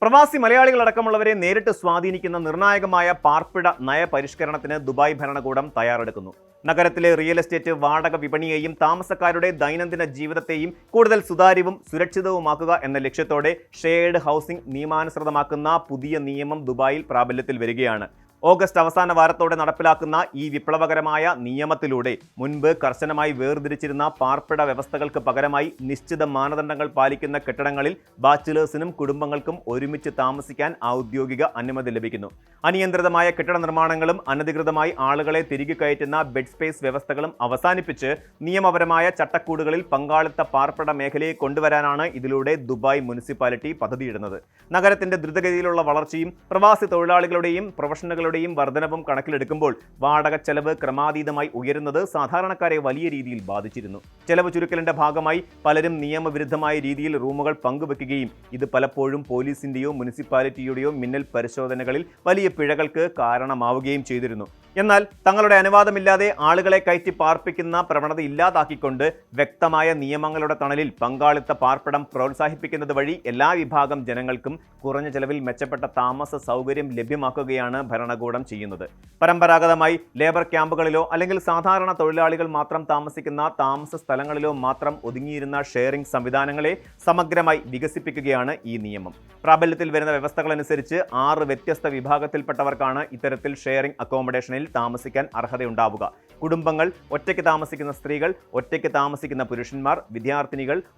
പ്രവാസി മലയാളികളടക്കമുള്ളവരെ നേരിട്ട് സ്വാധീനിക്കുന്ന നിർണായകമായ പാർപ്പിട നയപരിഷ്കരണത്തിന് ദുബായ് ഭരണകൂടം തയ്യാറെടുക്കുന്നു. നഗരത്തിലെ റിയൽ എസ്റ്റേറ്റ് വാടക വിപണിയെയും താമസക്കാരുടെ ദൈനംദിന ജീവിതത്തെയും കൂടുതൽ സുതാര്യവും സുരക്ഷിതവുമാക്കുക എന്ന ലക്ഷ്യത്തോടെ ഷെയർഡ് ഹൗസിംഗ് നിയമാനുസൃതമാക്കുന്ന പുതിയ നിയമം ദുബായിൽ പ്രാബല്യത്തിൽ വരികയാണ്. ഓഗസ്റ്റ് അവസാന വാരത്തോടെ നടപ്പിലാക്കുന്ന ഈ വിപ്ലവകരമായ നിയമത്തിലൂടെ മുൻപ് കർശനമായി വേർതിരിച്ചിരുന്ന പാർപ്പിട വ്യവസ്ഥകൾക്ക് പകരമായി നിശ്ചിത മാനദണ്ഡങ്ങൾ പാലിക്കുന്ന കെട്ടിടങ്ങളിൽ ബാച്ചിലേഴ്സിനും കുടുംബങ്ങൾക്കും ഒരുമിച്ച് താമസിക്കാൻ ഔദ്യോഗിക അനുമതി ലഭിക്കുന്നു. അനിയന്ത്രിതമായ കെട്ടിട നിർമ്മാണങ്ങളും അനധികൃതമായി ആളുകളെ തിരികെ കയറ്റുന്ന ബെഡ് സ്പേസ് വ്യവസ്ഥകളും അവസാനിപ്പിച്ച് നിയമപരമായ ചട്ടക്കൂടുകളിൽ പങ്കാളിത്ത പാർപ്പിട മേഖലയെ കൊണ്ടുവരാനാണ് ഇതിലൂടെ ദുബായ് മുനിസിപ്പാലിറ്റി പദ്ധതിയിടുന്നത്. നഗരത്തിന്റെ ദ്രുതഗതിയിലുള്ള വളർച്ചയും പ്രവാസി തൊഴിലാളികളുടെയും പ്രൊഫഷണലുകളുടെയും വർധനവും കണക്കിലെടുക്കുമ്പോൾ വാടക ചെലവ് ക്രമാതീതമായി ഉയരുന്നത് സാധാരണക്കാരെ വലിയ രീതിയിൽ ബാധിച്ചിരുന്നു. ചെലവ് ചുരുക്കലിന്റെ ഭാഗമായി പലരും നിയമവിരുദ്ധമായ രീതിയിൽ റൂമുകൾ പങ്കുവെക്കുകയും ഇത് പലപ്പോഴും പോലീസിന്റെയോ മുനിസിപ്പാലിറ്റിയുടെയോ മിന്നൽ പരിശോധനകളിൽ വലിയ പിഴകൾക്ക് കാരണമാവുകയും ചെയ്തിരുന്നു. എന്നാൽ തങ്ങളുടെ അനുവാദമില്ലാതെ ആളുകളെ കയറ്റി പാർപ്പിക്കുന്ന പ്രവണത ഇല്ലാതാക്കിക്കൊണ്ട് വ്യക്തമായ നിയമങ്ങളുടെ തണലിൽ പങ്കാളിത്ത പാർപ്പിടം പ്രോത്സാഹിപ്പിക്കുന്നത് വഴി എല്ലാ വിഭാഗം ജനങ്ങൾക്കും കുറഞ്ഞ ചെലവിൽ മെച്ചപ്പെട്ട താമസ സൗകര്യം ലഭ്യമാക്കുകയാണ് ഭരണകൂടം ചെയ്യുന്നത്. പരമ്പരാഗതമായി ലേബർ ക്യാമ്പുകളിലോ അല്ലെങ്കിൽ സാധാരണ തൊഴിലാളികൾ മാത്രം താമസിക്കുന്ന താമസ സ്ഥലങ്ങളിലോ മാത്രം ഒതുങ്ങിയിരുന്ന ഷെയറിംഗ് സംവിധാനങ്ങളെ സമഗ്രമായി വികസിപ്പിക്കുകയാണ് ഈ നിയമം. പ്രാബല്യത്തിൽ വരുന്ന വ്യവസ്ഥകളനുസരിച്ച് 6 വ്യത്യസ്ത വിഭാഗത്തിൽപ്പെട്ടവർക്കാണ് ഇത്തരത്തിൽ ഷെയറിംഗ് അക്കോമഡേഷനിൽ താമസിക്കാൻ അർഹതയുണ്ടാവുക. കുടുംബങ്ങൾ, ഒറ്റയ്ക്ക് താമസിക്കുന്ന സ്ത്രീകൾ, ഒറ്റയ്ക്ക് താമസിക്കുന്ന പുരുഷന്മാർ,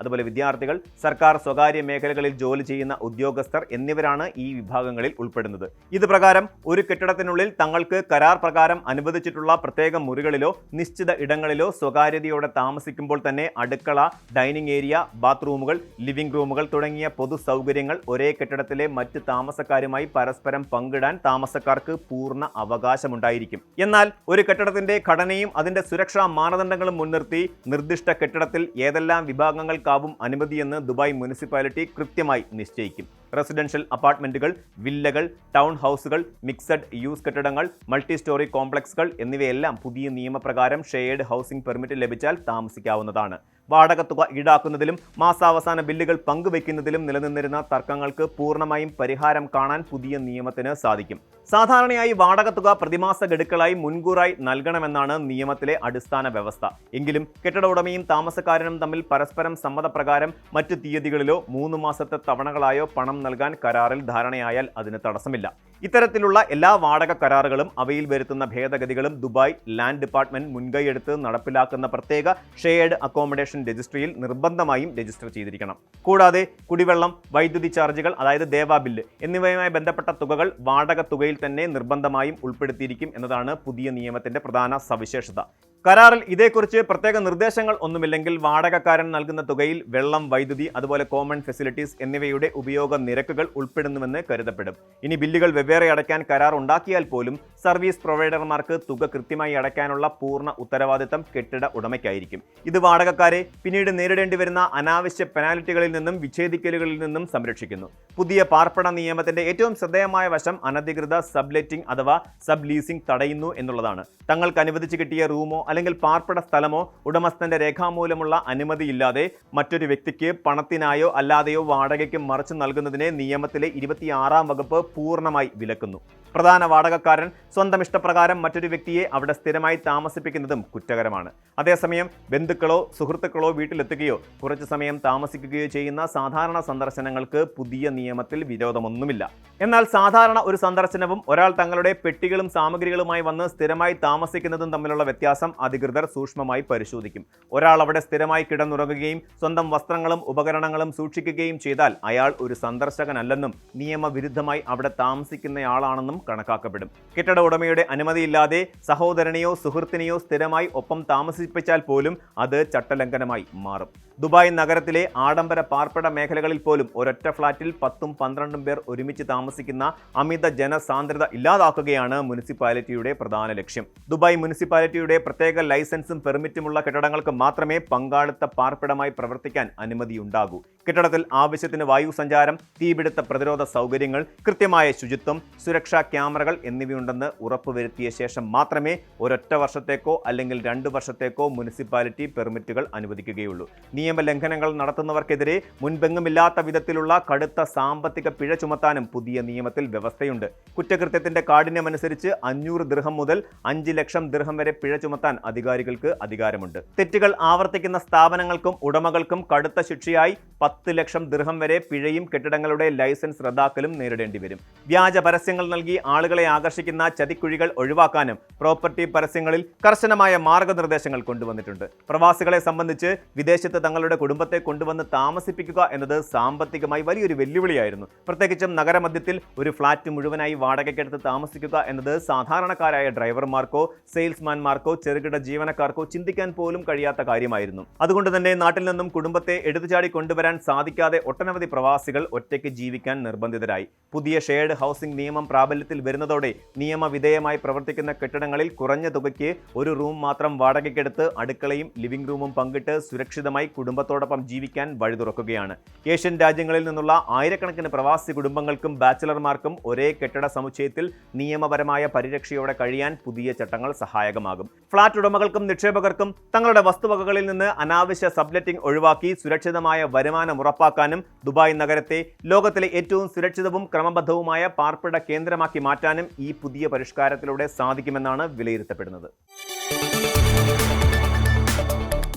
അതുപോലെ വിദ്യാർത്ഥികൾ, സർക്കാർ സ്വകാര്യ മേഖലകളിൽ ജോലി ചെയ്യുന്ന ഉദ്യോഗസ്ഥർ എന്നിവരാണ് ഈ വിഭാഗങ്ങളിൽ ഉൾപ്പെടുന്നത്. ഇത് പ്രകാരം ഒരു കെട്ടിടത്തിനുള്ളിൽ തങ്ങൾക്ക് കരാർ പ്രകാരം അനുവദിച്ചിട്ടുള്ള പ്രത്യേക മുറികളിലോ നിശ്ചിത ഇടങ്ങളിലോ സ്വകാര്യതയോടെ താമസിക്കുമ്പോൾ തന്നെ അടുക്കള, ഡൈനിങ് ഏരിയ, ബാത്റൂമുകൾ, ലിവിംഗ് റൂമുകൾ തുടങ്ങിയ പൊതു സൗകര്യങ്ങൾ ഒരേ കെട്ടിടത്തിലെ മറ്റ് താമസക്കാരുമായി പരസ്പരം പങ്കിടാൻ താമസക്കാർക്ക് പൂർണ്ണ അവകാശമുണ്ടായിരിക്കും. എന്നാൽ ഒരു കെട്ടിടത്തിന്റെ ഘടനയും അതിന്റെ സുരക്ഷാ മാനദണ്ഡങ്ങളും മുൻനിർത്തി നിർദ്ദിഷ്ട കെട്ടിടത്തിൽ ഏതെല്ലാം വിഭാഗങ്ങൾക്കാവും അനുമതിയെന്ന് ദുബായ് മുനിസിപ്പാലിറ്റി കൃത്യമായി നിശ്ചയിക്കും. റെസിഡൻഷ്യൽ അപ്പാർട്ട്മെന്റുകൾ, വില്ലകൾ, ടൗൺ ഹൗസുകൾ, മിക്സഡ് യൂസ് കെട്ടിടങ്ങൾ, മൾട്ടി സ്റ്റോറി കോംപ്ലക്സുകൾ എന്നിവയെല്ലാം പുതിയ നിയമപ്രകാരം ഷെയർഡ് ഹൗസിംഗ് പെർമിറ്റ് ലഭിച്ചാൽ താമസിക്കാവുന്നതാണ്. വാടക തുക ഈടാക്കുന്നതിലും മാസാവസാന ബില്ലുകൾ പങ്കുവെക്കുന്നതിലും നിലനിന്നിരുന്ന തർക്കങ്ങൾക്ക് പൂർണ്ണമായും പരിഹാരം കാണാൻ പുതിയ നിയമത്തിന് സാധിക്കും. സാധാരണയായി വാടക തുക പ്രതിമാസ ഗഡുക്കളായി മുൻകൂറായി നൽകണമെന്നാണ് നിയമത്തിലെ അടിസ്ഥാന വ്യവസ്ഥ. എങ്കിലും കെട്ടിട ഉടമയും താമസക്കാരനും തമ്മിൽ പരസ്പരം സമ്മതപ്രകാരം മറ്റു തീയതികളിലോ 3 മാസത്തെ തവണകളായോ പണം നൽകാൻ കരാറിൽ ധാരണയായാൽ അതിന് തടസ്സമില്ല. ഇത്തരത്തിലുള്ള എല്ലാ വാടക കരാറുകളും അവയിൽ വരുത്തുന്ന ഭേദഗതികളും ദുബായ് ലാൻഡ് ഡിപ്പാർട്ട്മെന്റ് മുൻകൈയെടുത്ത് നടപ്പിലാക്കുന്ന പ്രത്യേക ഷെയർഡ് അക്കോമഡേഷൻ രജിസ്ട്രിയിൽ നിർബന്ധമായും രജിസ്റ്റർ ചെയ്തിരിക്കണം. കൂടാതെ കുടിവെള്ളം, വൈദ്യുതി ചാർജുകൾ അതായത് ദേവാ ബില്ല് എന്നിവയുമായി ബന്ധപ്പെട്ട തുകകൾ വാടക തുകയിൽ തന്നെ നിർബന്ധമായും ഉൾപ്പെടുത്തിയിരിക്കും എന്നതാണ് പുതിയ നിയമത്തിന്റെ പ്രധാന സവിശേഷത. കരാറിൽ ഇതേക്കുറിച്ച് പ്രത്യേക നിർദ്ദേശങ്ങൾ ഒന്നുമില്ലെങ്കിൽ വാടകക്കാരൻ നൽകുന്ന തുകയിൽ വെള്ളം, വൈദ്യുതി, അതുപോലെ കോമൺ ഫെസിലിറ്റീസ് എന്നിവയുടെ ഉപയോഗ നിരക്കുകൾ ഉൾപ്പെടുന്നുവെന്ന് കരുതപ്പെടും. ഇനി ബില്ലുകൾ വെവ്വേറെ അടയ്ക്കാൻ കരാർ ഉണ്ടാക്കിയാൽ പോലും സർവീസ് പ്രൊവൈഡർമാർക്ക് തുക കൃത്യമായി അടയ്ക്കാനുള്ള പൂർണ്ണ ഉത്തരവാദിത്തം കെട്ടിട ഉടമയ്ക്കായിരിക്കും. ഇത് വാടകക്കാരെ പിന്നീട് നേരിടേണ്ടി വരുന്ന അനാവശ്യ പെനാൽറ്റികളിൽ നിന്നും വിച്ഛേദിക്കലുകളിൽ നിന്നും സംരക്ഷിക്കുന്നു. പുതിയ പാർപ്പിട നിയമത്തിന്റെ ഏറ്റവും ശ്രദ്ധേയമായ വശം അനധികൃത സബ്ലെറ്റിംഗ് അഥവാ സബ് ലീസിംഗ് തടയുന്നു എന്നുള്ളതാണ്. തങ്ങൾക്ക് അനുവദിച്ചു കിട്ടിയ റൂമോ അല്ലെങ്കിൽ പാർപ്പിട സ്ഥലമോ ഉടമസ്ഥന്റെ രേഖാമൂലമുള്ള അനുമതിയില്ലാതെ മറ്റൊരു വ്യക്തിക്ക് പണത്തിനായോ അല്ലാതെയോ വാടകയ്ക്ക് മറിച്ചു നൽകുന്നതിനെ നിയമത്തിലെ 26-ാം വകുപ്പ് പൂർണ്ണമായി വിലക്കുന്നു. പ്രധാന വാടകക്കാരൻ സ്വന്തം ഇഷ്ടപ്രകാരം മറ്റൊരു വ്യക്തിയെ അവിടെ സ്ഥിരമായി താമസിപ്പിക്കുന്നതും കുറ്റകരമാണ്. അതേസമയം ബന്ധുക്കളോ സുഹൃത്തുക്കളോ വീട്ടിലെത്തുകയോ കുറച്ചു സമയം താമസിക്കുകയോ ചെയ്യുന്ന സാധാരണ സന്ദർശനങ്ങൾക്ക് പുതിയ നിയമത്തിൽ വിരോധമൊന്നുമില്ല. എന്നാൽ സാധാരണ ഒരു സന്ദർശനവും ഒരാൾ തങ്ങളുടെ പെട്ടികളും സാമഗ്രികളുമായി വന്ന് സ്ഥിരമായി താമസിക്കുന്നതും തമ്മിലുള്ള വ്യത്യാസം അധികൃതർ സൂക്ഷ്മമായി പരിശോധിക്കും. ഒരാൾ അവിടെ സ്ഥിരമായി കിടന്നുറങ്ങുകയും സ്വന്തം വസ്ത്രങ്ങളും ഉപകരണങ്ങളും സൂക്ഷിക്കുകയും ചെയ്താൽ അയാൾ ഒരു സന്ദർശകനല്ലെന്നും നിയമവിരുദ്ധമായി അവിടെ താമസിക്കുന്നയാളാണെന്നും കണക്കാക്കപ്പെടും. കെട്ടിട ഉടമയുടെ അനുമതിയില്ലാതെ സഹോദരനെയോ സുഹൃത്തിനെയോ സ്ഥിരമായി ഒപ്പം താമസിപ്പിച്ചാൽ പോലും അത് ചട്ടലംഘനമായി മാറും. ദുബായ് നഗരത്തിലെ ആഡംബര പാർപ്പിട മേഖലകളിൽ പോലും ഒരൊറ്റ ഫ്ളാറ്റിൽ 10-12 പേർ ഒരുമിച്ച് താമസിക്കുന്ന അമിത ജനസാന്ദ്രത ഇല്ലാതാക്കുകയാണ് മുനിസിപ്പാലിറ്റിയുടെ പ്രധാന ലക്ഷ്യം. ദുബായ് മുനിസിപ്പാലിറ്റിയുടെ പ്രത്യേക ലൈസൻസും പെർമിറ്റുമുള്ള കെട്ടിടങ്ങൾക്ക് മാത്രമേ പങ്കാളിത്ത പാർപ്പിടമായി പ്രവർത്തിക്കാൻ അനുമതിയുണ്ടാകൂ. കെട്ടിടത്തിൽ ആവശ്യത്തിന് വായു സഞ്ചാരം, തീപിടുത്ത പ്രതിരോധ സൗകര്യങ്ങൾ, കൃത്യമായ ശുചിത്വം, സുരക്ഷാ ക്യാമറകൾ എന്നിവയുണ്ടെന്ന് ഉറപ്പുവരുത്തിയ ശേഷം മാത്രമേ ഒരൊറ്റ വർഷത്തേക്കോ അല്ലെങ്കിൽ 2 വർഷത്തേക്കോ മുനിസിപ്പാലിറ്റി പെർമിറ്റുകൾ അനുവദിക്കുകയുള്ളൂ. നിയമലംഘനങ്ങൾ നടത്തുന്നവർക്കെതിരെ മുൻപെങ്ങുമില്ലാത്ത വിധത്തിലുള്ള കടുത്ത സാമ്പത്തിക പിഴ ചുമത്താനും പുതിയ നിയമത്തിൽ വ്യവസ്ഥയുണ്ട്. കുറ്റകൃത്യത്തിന്റെ കാഠിന്യമനുസരിച്ച് 500 ദിർഹം മുതൽ 5 ലക്ഷം ദിർഹം വരെ പിഴ ചുമത്താൻ അധികാരികൾക്ക് അധികാരമുണ്ട്. തെറ്റുകൾ ആവർത്തിക്കുന്ന സ്ഥാപനങ്ങൾക്കും ഉടമകൾക്കും കടുത്ത ശിക്ഷയായി 10 ലക്ഷം ദിർഹം വരെ പിഴയും കെട്ടിടങ്ങളുടെ ലൈസൻസ് റദ്ദാക്കലും നേരിടേണ്ടി വരും. വ്യാജ പരസ്യങ്ങൾ നൽകി ആളുകളെ ആകർഷിക്കുന്ന ചതിക്കുഴികൾ ഒഴിവാക്കാനും പ്രോപ്പർട്ടി പരസ്യങ്ങളിൽ കർശനമായ മാർഗനിർദ്ദേശങ്ങൾ കൊണ്ടുവന്നിട്ടുണ്ട്. പ്രവാസികളെ സംബന്ധിച്ച് വിദേശത്ത് തങ്ങളുടെ കുടുംബത്തെ കൊണ്ടുവന്ന് താമസിപ്പിക്കുക എന്നത് സാമ്പത്തികമായി വലിയൊരു വെല്ലുവിളിയായിരുന്നു. പ്രത്യേകിച്ചും നഗരമധ്യത്തിൽ ഒരു ഫ്ളാറ്റ് മുഴുവനായി വാടകയ്ക്കെടുത്ത് താമസിക്കുക എന്നത് സാധാരണക്കാരായ ഡ്രൈവർമാർക്കോ സെയിൽസ്മാൻമാർക്കോ ചെറുകിട ജീവനക്കാർക്കോ ചിന്തിക്കാൻ പോലും കഴിയാത്ത കാര്യമായിരുന്നു. അതുകൊണ്ട് തന്നെ നാട്ടിൽ നിന്നും കുടുംബത്തെ എടുത്തുചാടി കൊണ്ടുവരാൻ സാധിക്കാതെ ഒട്ടനവധി പ്രവാസികൾ ഒറ്റയ്ക്ക് ജീവിക്കാൻ നിർബന്ധിതരായി. പുതിയ ഷെയർഡ് ഹൗസിംഗ് നിയമം പ്രാബല്യത്തിൽ വരുന്നതോടെ നിയമവിധേയമായി പ്രവർത്തിക്കുന്ന കെട്ടിടങ്ങളിൽ കുറഞ്ഞ തുകയ്ക്ക് ഒരു റൂം മാത്രം വാടകയ്ക്കെടുത്ത് അടുക്കളയും ലിവിംഗ് റൂമും പങ്കിട്ട് സുരക്ഷിതമായി കുടുംബത്തോടൊപ്പം ജീവിക്കാൻ വഴി തുറക്കുകയാണ്. ഏഷ്യൻ രാജ്യങ്ങളിൽ നിന്നുള്ള ആയിരക്കണക്കിന് പ്രവാസി കുടുംബങ്ങൾക്കും ബാച്ചിലർമാർക്കും ഒരേ കെട്ടിട സമുച്ചയത്തിൽ നിയമപരമായ പരിരക്ഷയോടെ കഴിയാൻ പുതിയ ചട്ടങ്ങൾ സഹായകമാകും. ഫ്ളാറ്റ് ഉടമകൾക്കും നിക്ഷേപകർക്കും തങ്ങളുടെ വസ്തുവകകളിൽ നിന്ന് അനാവശ്യ സബ്ലെറ്റിംഗ് ഒഴിവാക്കി സുരക്ഷിതമായ വരുമാനം ഉറപ്പാക്കാനും ദുബായ് നഗരത്തെ ലോകത്തിലെ ഏറ്റവും സുരക്ഷിതവും ക്രമബദ്ധവുമായ പാർപ്പിട കേന്ദ്രമാക്കി മാറ്റാനും ഈ പുതിയ പരിഷ്കാരത്തിലൂടെ സാധിക്കുമെന്നാണ് വിലയിരുത്തപ്പെടുന്നത്.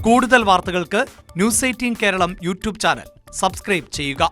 കൂടുതൽ വാർത്തകൾക്ക് news 18 Keralam YouTube channel subscribe ചെയ്യുക.